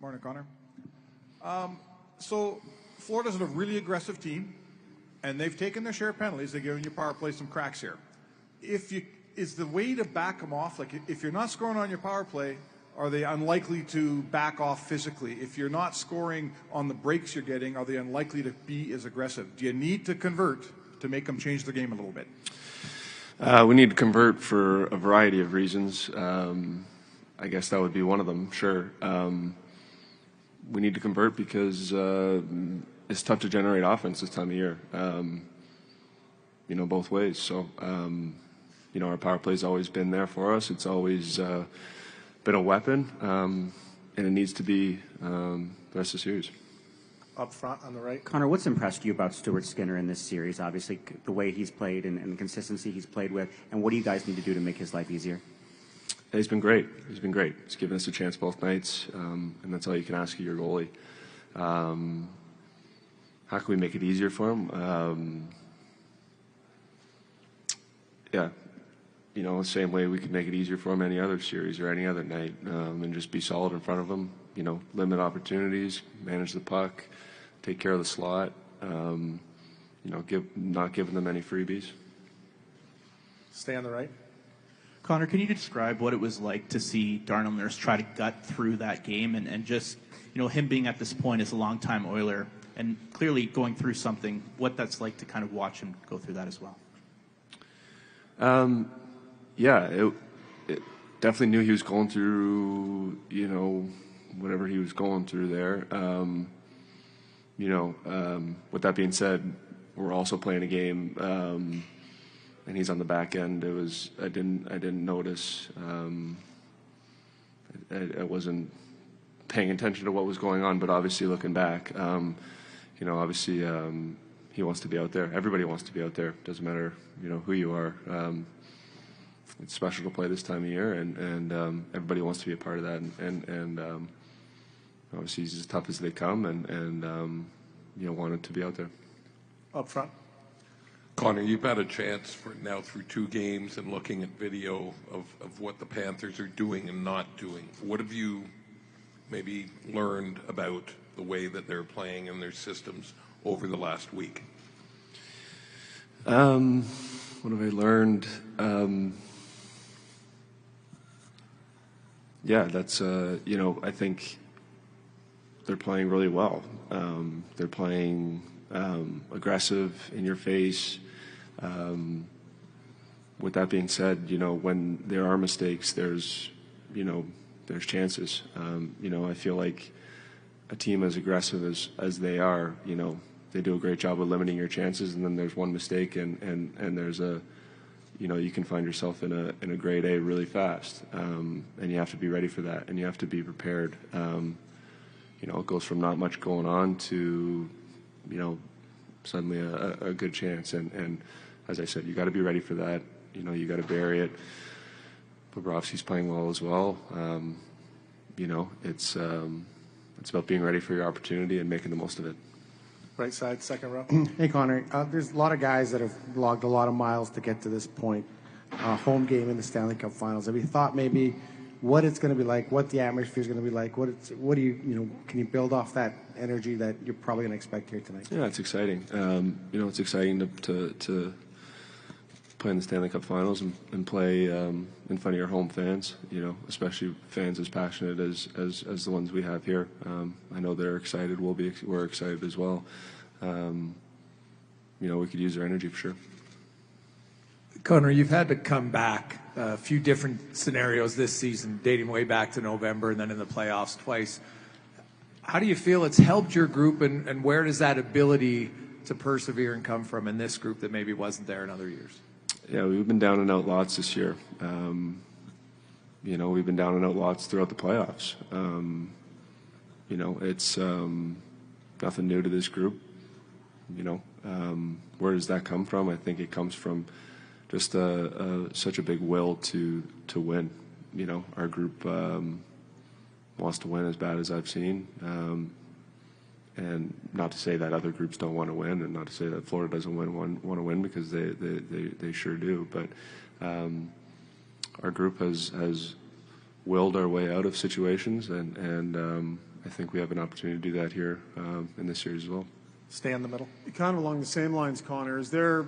Morning, Connor. So Florida's a really aggressive team, and they've taken their share of penalties. They've given your power play some cracks here. Is the way to back them off, like if you're not scoring on your power play, are they unlikely to back off physically? If you're not scoring on the breaks you're getting, are they unlikely to be as aggressive? Do you need to convert to make them change their game a little bit? We need to convert for a variety of reasons. I guess that would be one of them, sure. We need to convert because it's tough to generate offense this time of year, both ways. So, our power play's always been there for us. It's always been a weapon, and it needs to be the rest of the series. Up front on the right. Connor, what's impressed you about Stuart Skinner in this series? Obviously, the way he's played and the consistency he's played with. And what do you guys need to do to make his life easier? He's been great. He's been great. He's given us a chance both nights, and that's all you can ask of your goalie. How can we make it easier for him? The same way we could make it easier for him any other series or any other night, and just be solid in front of him. Limit opportunities, manage the puck, take care of the slot. Not giving them any freebies. Stay on the right. Connor, can you describe what it was like to see Darnell Nurse try to gut through that game and just, him being at this point as a longtime Oiler and clearly going through something, what that's like to kind of watch him go through that as well? It definitely knew he was going through, whatever he was going through there. With that being said, we're also playing a game, and he's on the back end. I didn't notice. I wasn't paying attention to what was going on, but obviously looking back, he wants to be out there. Everybody wants to be out there. Doesn't matter, who you are. It's special to play this time of year, and everybody wants to be a part of that. And obviously he's as tough as they come, and wanted to be out there. Up front. Connor, you've had a chance now through 2 games and looking at video of what the Panthers are doing and not doing. What have you maybe learned about the way that they're playing and their systems over the last week? What have I learned? I think they're playing really well. They're playing aggressive, in your face. With that being said, when there are mistakes, there's chances. I feel like a team as aggressive as they are, they do a great job of limiting your chances, and then there's one mistake, and there's you can find yourself in a grade A really fast, and you have to be ready for that, and you have to be prepared. It goes from not much going on to, suddenly a good chance, and as I said, you got to be ready for that. You got to bury it. Bobrovsky's playing well as well. It's about being ready for your opportunity and making the most of it. Right side, second row. Hey, Connor. There's a lot of guys that have logged a lot of miles to get to this point. Home game in the Stanley Cup Finals. Have you thought maybe what it's going to be like, what the atmosphere is going to be like? What do you can you build off that energy that you're probably going to expect here tonight? Yeah, it's exciting. It's exciting to play in the Stanley Cup Finals and play in front of your home fans. Especially fans as passionate as the ones we have here. I know they're excited. We're excited as well. We could use their energy for sure. Connor, you've had to come back a few different scenarios this season, dating way back to November and then in the playoffs twice. How do you feel it's helped your group, and where does that ability to persevere and come from in this group that maybe wasn't there in other years? Yeah, we've been down and out lots this year. We've been down and out lots throughout the playoffs. It's nothing new to this group. Where does that come from? I think it comes from just such a big will to win. Our group wants to win as bad as I've seen. And not to say that other groups don't want to win, and not to say that Florida doesn't want to win, because they sure do. But our group has willed our way out of situations, and I think we have an opportunity to do that here in this series as well. Stay in the middle. Kind of along the same lines, Connor, is there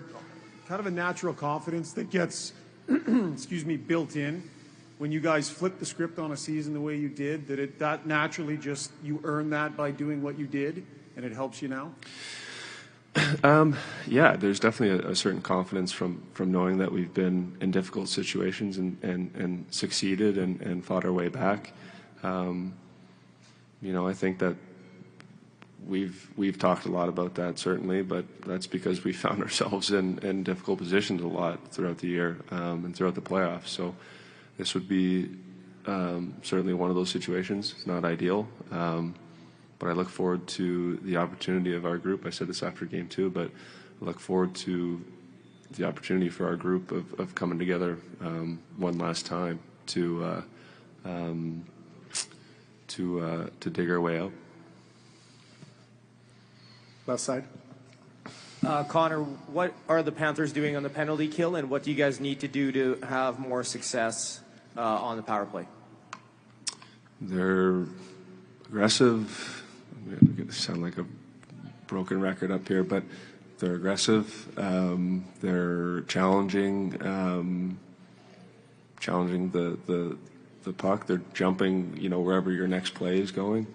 kind of a natural confidence that gets, built in when you guys flip the script on a season the way you did, that naturally just, you earn that by doing what you did, and it helps you now? Yeah, there's definitely a certain confidence from knowing that we've been in difficult situations and succeeded and fought our way back. I think that we've talked a lot about that, certainly, but that's because we found ourselves in difficult positions a lot throughout the year and throughout the playoffs. So this would be certainly one of those situations. It's not ideal, but I look forward to the opportunity of our group. I said this after game 2, but I look forward to the opportunity for our group of coming together one last time to dig our way out. Left side. Connor, what are the Panthers doing on the penalty kill, and what do you guys need to do to have more success on the power play? They're aggressive. I'm going to sound like a broken record up here, but they're aggressive. They're challenging the puck. They're jumping, wherever your next play is going.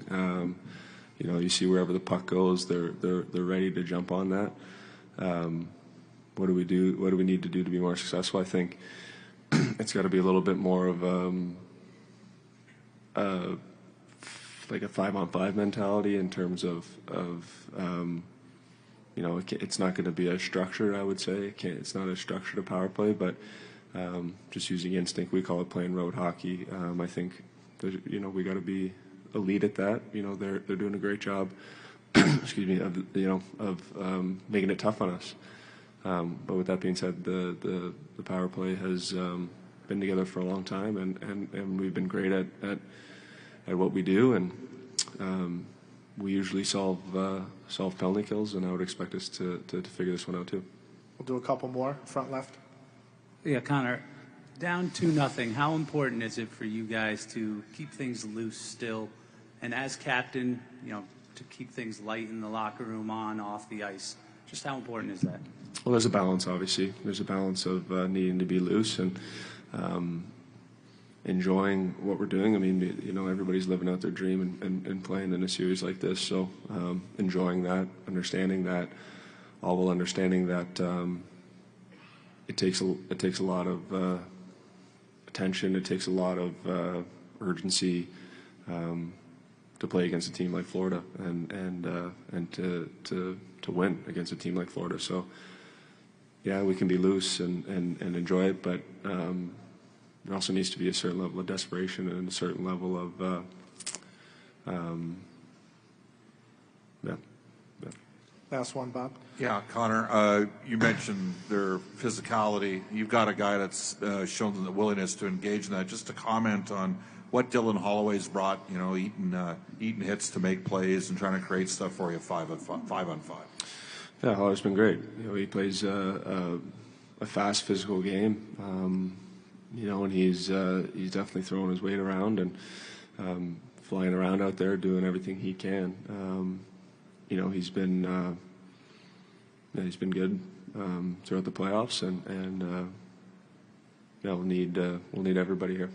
You see wherever the puck goes, they're ready to jump on that. What do we do? What do we need to do to be more successful? I think it's got to be a little bit more of like a 5-on-5 mentality in terms of it's not going to be as structured. I would say it's not as structured a power play, but just using instinct. We call it playing road hockey. I think we got to be elite at that. They're doing a great job. Excuse me, of making it tough on us. But with that being said, the power play has been together for a long time, and we've been great at what we do, and we usually solve penalty kills, and I would expect us to figure this one out too. We'll do a couple more. Front left. Yeah, Connor, down 2-0. How important is it for you guys to keep things loose still, and as captain, to keep things light in the locker room, on, off the ice? Just how important is that? Well, there's a balance, obviously. There's a balance of needing to be loose and enjoying what we're doing. I mean, everybody's living out their dream and playing in a series like this. So enjoying that, understanding that, all while understanding that it takes a lot of attention. It takes a lot of urgency to play against a team like Florida and to win against a team like Florida. So yeah, we can be loose and enjoy it, but there also needs to be a certain level of desperation and a certain level of Last one, Bob. Yeah, Connor, you mentioned their physicality. You've got a guy that's shown them the willingness to engage in that. Just to comment on what Dylan Holloway's brought, eating hits to make plays and trying to create stuff for you 5-on-5. Yeah, Holloway's been great. He plays a fast, physical game. And he's definitely throwing his weight around and flying around out there, doing everything he can. He's been good throughout the playoffs, and we'll need everybody here.